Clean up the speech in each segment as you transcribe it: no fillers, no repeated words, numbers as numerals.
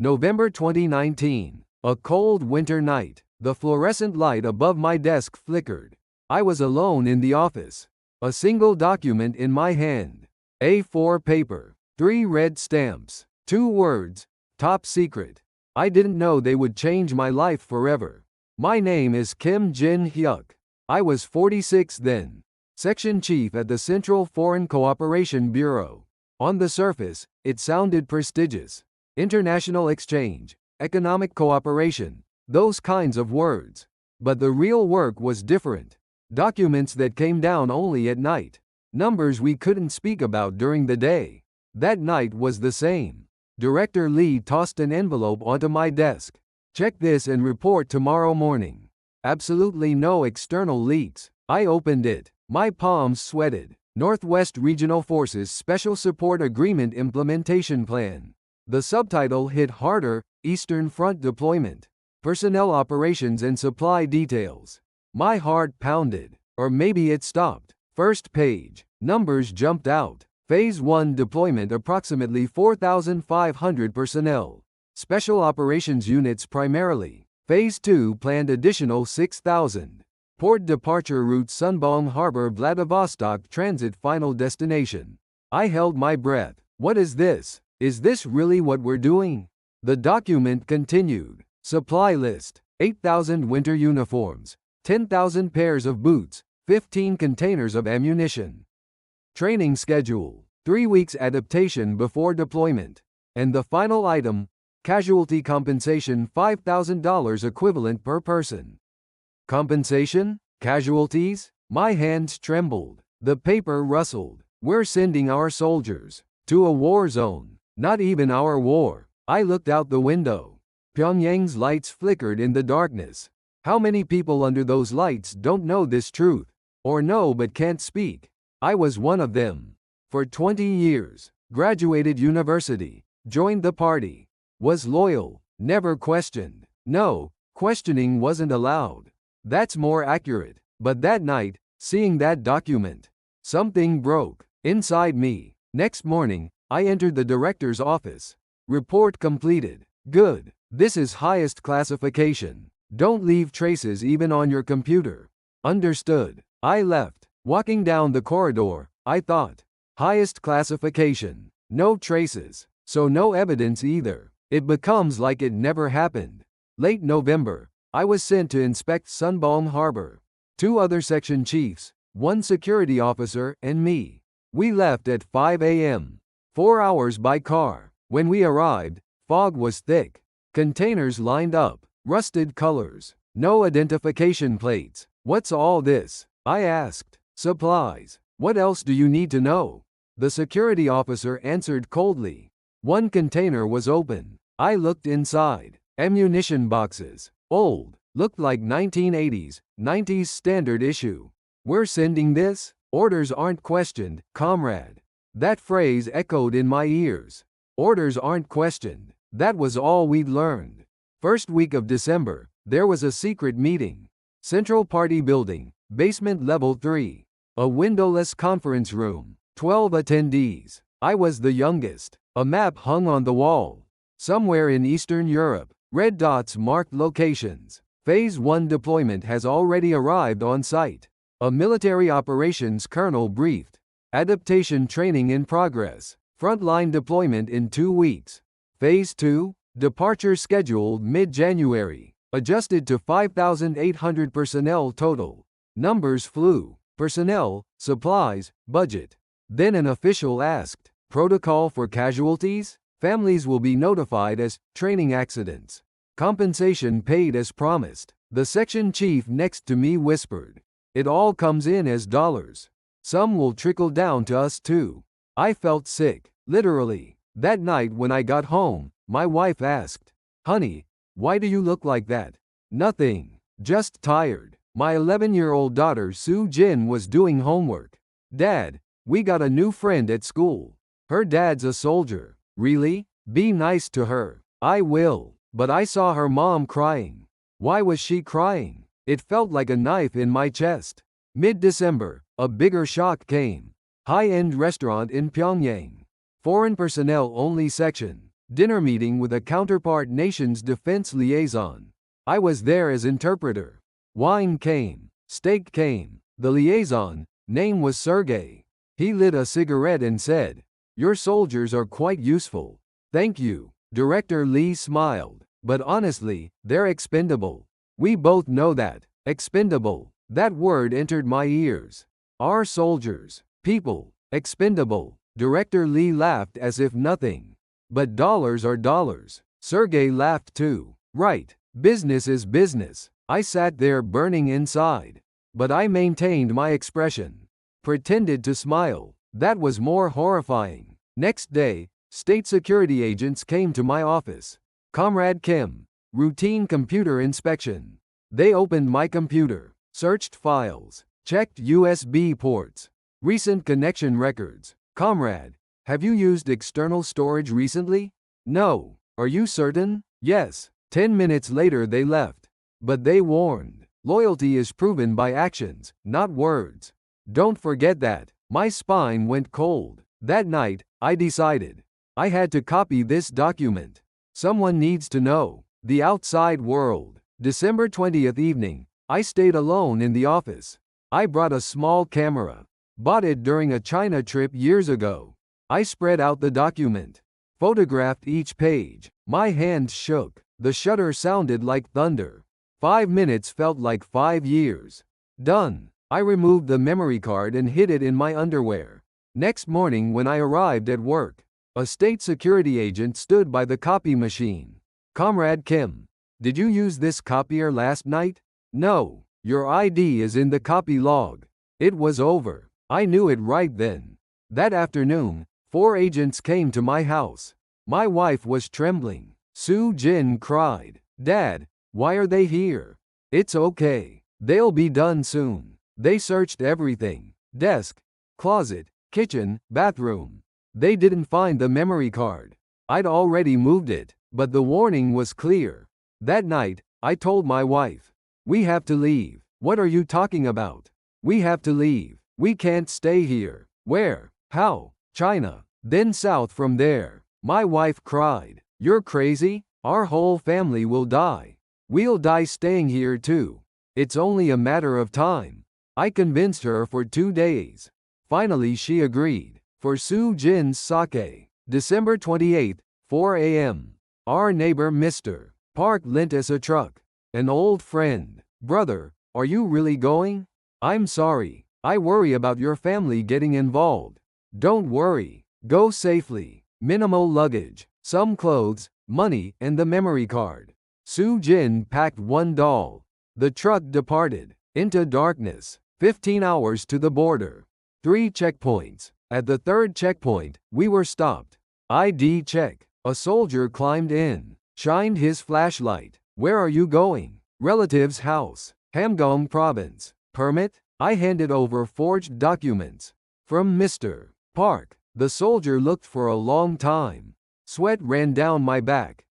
November 2019. A cold winter night. The fluorescent light above my desk flickered. I was alone in the office. A single document in my hand. A4 paper. 3 red stamps. 2 words. Top secret. I didn't know they would change my life forever. My name is Kim Jin Hyuk. I was 46 then. Section Chief at the Central Foreign Cooperation Bureau. On the surface, it sounded prestigious. International exchange, economic cooperation, those kinds of words. But the real work was different. Documents that came down only at night. Numbers we couldn't speak about during the day. That night was the same. Director Lee tossed an envelope onto my desk. Check this and report tomorrow morning. Absolutely no external leaks. I opened it. My palms sweated. Northwest Regional Forces Special Support Agreement Implementation Plan. The subtitle hit harder, Eastern Front Deployment. Personnel operations and supply details. My heart pounded. Or maybe it stopped. First page. Numbers jumped out. Phase 1 deployment approximately 4,500 personnel. Special operations units primarily. Phase 2 planned additional 6,000. Port departure route Sunbong Harbor Vladivostok transit final destination. I held my breath. What is this? Is this really what we're doing? The document continued. Supply list. 8,000 winter uniforms. 10,000 pairs of boots. 15 containers of ammunition. Training schedule. 3 weeks adaptation before deployment. And the final item, casualty compensation $5,000 equivalent per person. Compensation? Casualties? My hands trembled. The paper rustled. We're sending our soldiers to a war zone. Not even our war. I looked out the window. Pyongyang's lights flickered in the darkness. How many people under those lights don't know this truth? Or know but can't speak? I was one of them. For 20 years. Graduated university. Joined the party. Was loyal. Never questioned. No, questioning wasn't allowed. That's more accurate. But that night, seeing that document, something broke inside me. Next morning, I entered the director's office. Report completed. Good. This is highest classification. Don't leave traces even on your computer. Understood. I left. Walking down the corridor, I thought. Highest classification. No traces. So no evidence either. It becomes like it never happened. Late November, I was sent to inspect Sunbong Harbor. 2 other section chiefs, 1 security officer, and me. We left at 5 a.m. 4 hours by car. When we arrived, fog was thick. Containers lined up. Rusted colors. No identification plates. What's all this? I asked. Supplies. What else do you need to know? The security officer answered coldly. 1 container was open. I looked inside. Ammunition boxes. Old. Looked like 1980s, 90s standard issue. We're sending this? Orders aren't questioned, comrade. That phrase echoed in my ears. Orders aren't questioned. That was all we'd learned. First week of December, there was a secret meeting. Central Party Building, basement level 3. A windowless conference room. 12 attendees. I was the youngest. A map hung on the wall. Somewhere in Eastern Europe, red dots marked locations. Phase 1 deployment has already arrived on site. A military operations colonel briefed. Adaptation training in progress. Frontline deployment in 2 weeks. Phase 2, departure scheduled mid-January. Adjusted to 5,800 personnel total. Numbers flew. Personnel, supplies, budget. Then an official asked, protocol for casualties? Families will be notified as training accidents. Compensation paid as promised. The section chief next to me whispered. It all comes in as dollars. Some will trickle down to us too. I felt sick, literally. That night when I got home, my wife asked, honey, why do you look like that? Nothing. Just tired. My 11-year-old daughter Soo Jin was doing homework. Dad, we got a new friend at school. Her dad's a soldier. Really? Be nice to her. I will. But I saw her mom crying. Why was she crying? It felt like a knife in my chest. Mid-December, a bigger shock came. High-end restaurant in Pyongyang. Foreign personnel only section. dinner meeting with a counterpart nation's defense liaison. I was there as interpreter. Wine came. Steak came. The liaison, name was Sergey. He lit a cigarette and said, "Your soldiers are quite useful. Thank you." Director Lee smiled. "But honestly, they're expendable. We both know that. Expendable. That word entered my ears. Our soldiers. People. Expendable." Director Lee laughed as if nothing. "But dollars are dollars." Sergey laughed too. "Right. Business is business." I sat there burning inside. But I maintained my expression. Pretended to smile. That was more horrifying. Next day, state security agents came to my office. Comrade Kim. Routine computer inspection. They opened my computer, searched files, checked USB ports, recent connection records. "Comrade, have you used external storage recently?" "No." "Are you certain?" "Yes." 10 minutes later they left. But they warned. Loyalty is proven by actions, not words. Don't forget that. My spine went cold. That night, I decided. I had to copy this document. Someone needs to know. The outside world. December 20th evening, I stayed alone in the office. I brought a small camera. Bought it during a China trip years ago. I spread out the document. Photographed each page. My hands shook. The shutter sounded like thunder. 5 minutes felt like 5 years. Done. I removed the memory card and hid it in my underwear. Next morning when I arrived at work, a state security agent stood by the copy machine. "Comrade Kim, did you use this copier last night?" "No." "Your ID is in the copy log." It was over. I knew it right then. That afternoon, 4 agents came to my house. My wife was trembling. Sue Jin cried, "Dad, why are they here?" "It's okay. They'll be done soon." They searched everything. Desk, closet, kitchen, bathroom. They didn't find the memory card. I'd already moved it, but the warning was clear. That night, I told my wife, "We have to leave." "What are you talking about?" "We have to leave. We can't stay here." "Where?" "How?" "China. Then south from there." My wife cried, "You're crazy? Our whole family will die. We'll die staying here too. It's only a matter of time." I convinced her for 2 days. Finally she agreed. For Sue Jin's sake. December 28th, 4 a.m. Our neighbor Mr. Park lent us a truck. An old friend. "Brother, are you really going?" "I'm sorry. I worry about your family getting involved." "Don't worry. Go safely. Minimal luggage. Some clothes, money, and the memory card." Sue Jin packed one doll. The truck departed. Into darkness. 15 hours to the border. 3 checkpoints. At the 3rd checkpoint, we were stopped. ID check. A soldier climbed in. Shined his flashlight. "Where are you going?" "Relative's house. Hamgyong province." "Permit?" I handed over forged documents. "From Mr. Park." The soldier looked for a long time. Sweat ran down my back.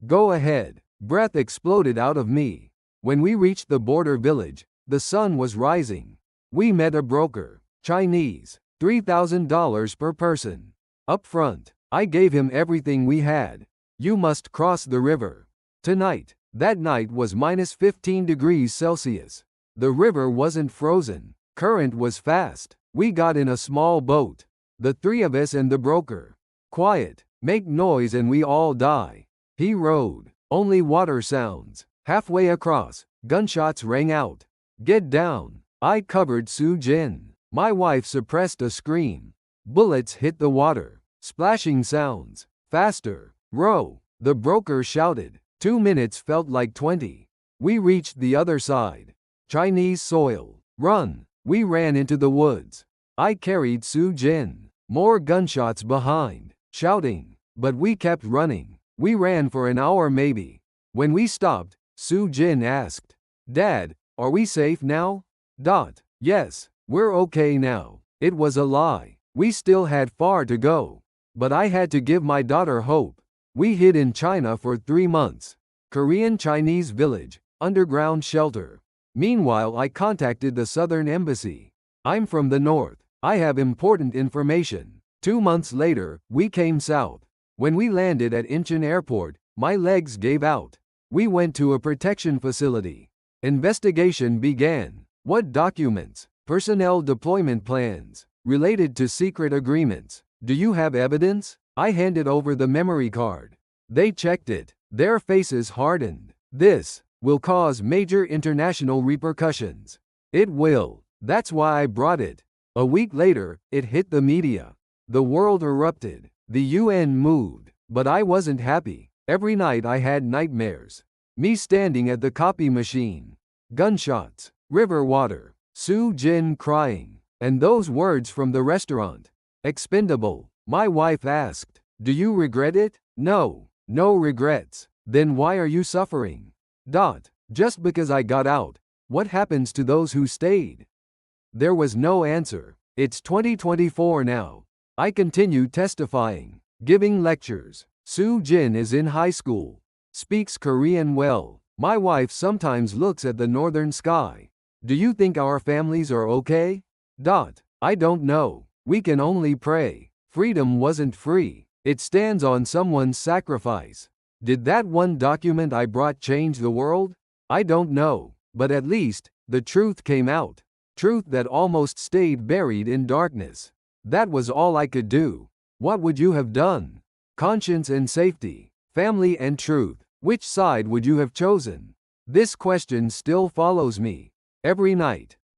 "Go ahead." Breath exploded out of me. When we reached the border village, the sun was rising. We met a broker. Chinese. $3,000 per person. Up front, I gave him everything we had. "You must cross the river. Tonight." That night was -15 degrees Celsius. The river wasn't frozen. Current was fast. We got in a small boat. The 3 of us and the broker. "Quiet. Make noise and we all die." He rowed. Only water sounds. Halfway across, gunshots rang out. "Get down." I covered Sue Jin. My wife suppressed a scream. Bullets hit the water. Splashing sounds. "Faster. Row." The broker shouted. 2 minutes felt like 20. We reached the other side. Chinese soil. "Run." We ran into the woods. I carried Sue Jin. More gunshots behind. Shouting. But we kept running. We ran for an hour maybe. When we stopped, Sue Jin asked, "Dad, are we safe now?" "Yes, we're okay now." It was a lie. We still had far to go. But I had to give my daughter hope. We hid in China for 3 months. Korean Chinese village, underground shelter. Meanwhile I contacted the Southern Embassy. "I'm from the north. I have important information." 2 months later, we came south. When we landed at Incheon Airport, my legs gave out. We went to a protection facility. Investigation began. What documents? Personnel deployment plans. Related to secret agreements. Do you have evidence? I handed over the memory card. They checked it. Their faces hardened. This will cause major international repercussions. It will. That's why I brought it. A week later, it hit the media. The world erupted. The UN moved. But I wasn't happy. Every night I had nightmares. Me standing at the copy machine. Gunshots. River water. Soo Jin crying. And those words from the restaurant. Expendable. My wife asked, "Do you regret it?" No. No regrets. Then why are you suffering? Just because I got out. What happens to those who stayed? There was no answer. It's 2024 now. I continue testifying, giving lectures. Soo Jin is in high school. Speaks Korean well. My wife sometimes looks at the northern sky. Do you think our families are okay? I don't know. We can only pray. Freedom wasn't free. It stands on someone's sacrifice. Did that one document I brought change the world? I don't know. But at least, the truth came out. Truth that almost stayed buried in darkness. That was all I could do. What would you have done? Conscience and safety. Family and truth. Which side would you have chosen? This question still follows me. Every night.